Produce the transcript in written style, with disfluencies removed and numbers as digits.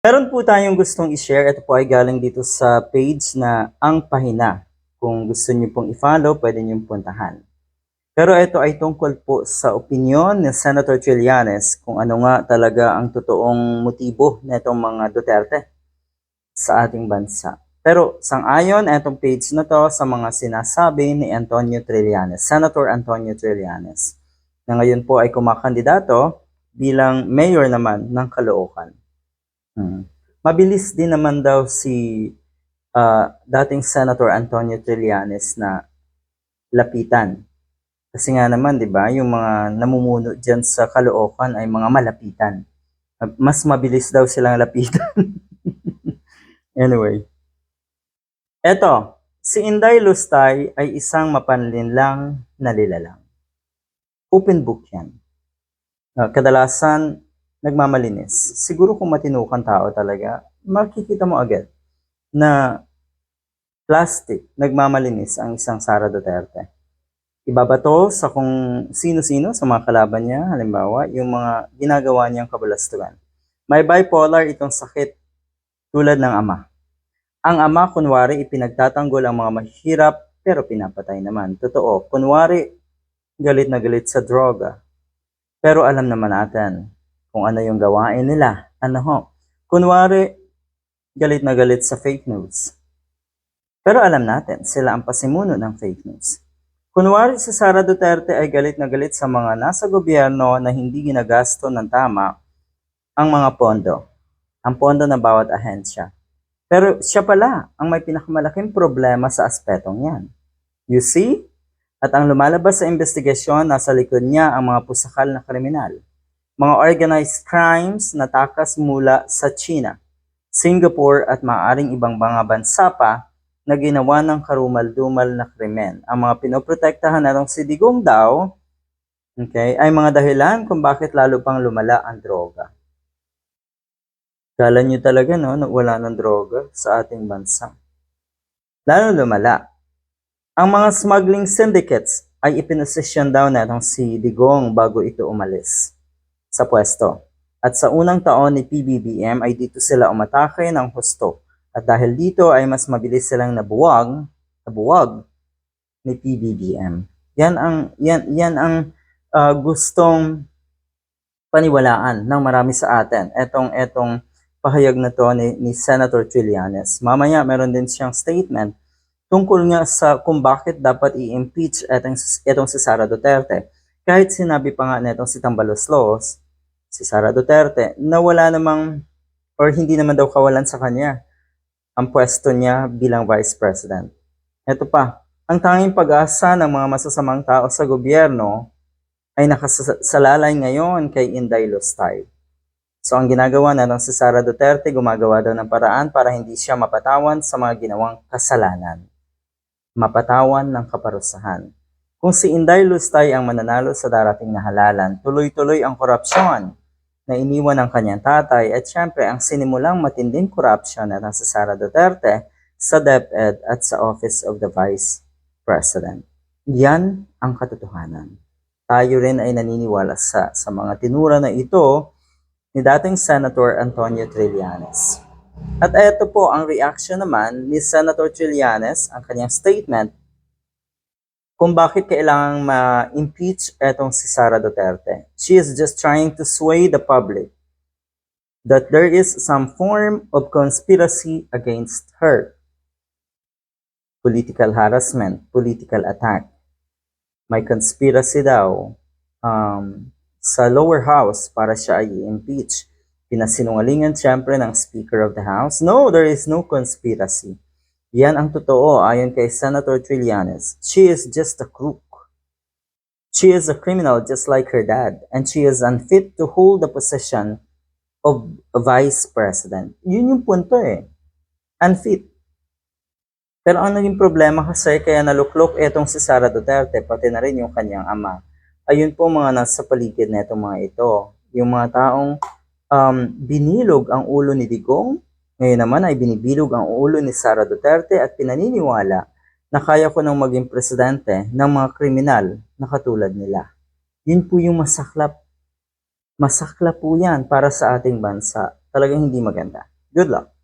Meron po tayong gustong i-share. Ito po ay galing dito sa page na Ang Pahina. Kung gusto niyo pong i-follow, pwede niyong puntahan. Pero ito ay tungkol po sa opinyon ni Senator Trillanes kung ano nga talaga ang totoong motibo nitong mga Duterte sa ating bansa. Pero sang-ayon itong page na to sa mga sinasabi ni Antonio Trillanes, Senator Antonio Trillanes, na ngayon po ay kumakandidato bilang mayor naman ng Caloocan. Mabilis din naman daw si dating Senator Antonio Trillanes na lapitan. Kasi nga naman, di ba, yung mga namumuno dyan sa Caloocan ay mga malapitan. Mas mabilis daw silang lapitan. Anyway. Eto, si Inday Lustay ay isang mapanlinlang na lilalang. Open book yan. Kadalasan, nagmamalinis. Siguro kung matino kang tao talaga, makikita mo agad na plastic, nagmamalinis ang isang Sara Duterte. Ibabato sa kung sino-sino sa mga kalaban niya, halimbawa, yung mga ginagawa niyang kabalastugan. May bipolar itong sakit tulad ng ama. Ang ama, kunwari, ipinagtatanggol ang mga mahirap, pero pinapatay naman. Totoo, kunwari, galit na galit sa droga. Pero alam naman natin kung ano yung gawain nila. Ano ho? Kunwari, galit na galit sa fake news. Pero alam natin, sila ang pasimuno ng fake news. Kunwari si Sara Duterte ay galit na galit sa mga nasa gobyerno na hindi ginagasto ng tama ang mga pondo. Ang pondo ng bawat ahensya. Pero siya pala ang may pinakamalaking problema sa aspetong yan. You see? At ang lumalabas sa investigasyon, nasa likod niya ang mga pusakal na kriminal. Mga organized crimes na takas mula sa China, Singapore at maaaring ibang mga bansa pa na ginawa ng karumal-dumal na krimen. Ang mga pinoprotektahan na si Digong daw, okay, ay mga dahilan kung bakit lalo pang lumala ang droga. Kala nyo talaga no, na wala ng droga sa ating bansa. Lalo lumala. Ang mga smuggling syndicates ay ipinosisyon daw natong si Digong bago ito umalis sa pwesto. At sa unang taon ni PBBM ay dito sila umatake ng husto. At dahil dito ay mas mabilis silang nabuwag ni PBBM. Yan ang gustong paniwalaan ng marami sa atin. Etong pahayag na to ni Senator Trillanes. Mamaya meron din siyang statement tungkol nga sa kung bakit dapat i-impeach etong si Sara Duterte. Kahit sinabi pa nga netong si Tambaloslos, si Sara Duterte, na wala namang or hindi naman daw kawalan sa kanya ang pwesto niya bilang Vice President. Ito pa, ang tanging pag-asa ng mga masasamang tao sa gobyerno ay nakasalalay ngayon kay Inday Lustay. So ang ginagawa na ng si Sara Duterte, gumagawa daw ng paraan para hindi siya mapatawan sa mga ginawang kasalanan. Mapatawan ng kaparusahan. Kung si Inday Lustay ang mananalo sa darating na halalan, tuloy-tuloy ang korupsyon na iniwan ng kanyang tatay at syempre ang sinimulang matinding korupsyon na si Sara Duterte sa DepEd at sa Office of the Vice President. Yan ang katotohanan. Tayo rin ay naniniwala sa mga tinura na ito ni dating Senator Antonio Trillanes. At ito po ang reaction naman ni Senator Trillanes, ang kanyang statement kung bakit kailangang ma-impeach etong si Sara Duterte. She is just trying to sway the public that there is some form of conspiracy against her. Political harassment, political attack. May conspiracy daw sa lower house para siya ay i-impeach. Pinasinungalingan siyempre ng Speaker of the House. No, there is no conspiracy. Yan ang totoo ayon kay Senator Trillanes. She is just a crook. She is a criminal just like her dad. And she is unfit to hold the position of Vice President. Yun yung punto eh. Unfit. Pero ang naging problema kasi kaya naluklok etong si Sara Duterte, pati na rin yung kanyang ama. Ayun po mga nasa paligid na itong mga ito. Yung mga taong binilog ang ulo ni Digong, ngayon naman ay binibilog ang ulo ni Sara Duterte at pinaniniwala na kaya ko nang maging presidente ng mga kriminal na katulad nila. Yun po yung masaklap. Masaklap po yan para sa ating bansa. Talagang hindi maganda. Good luck!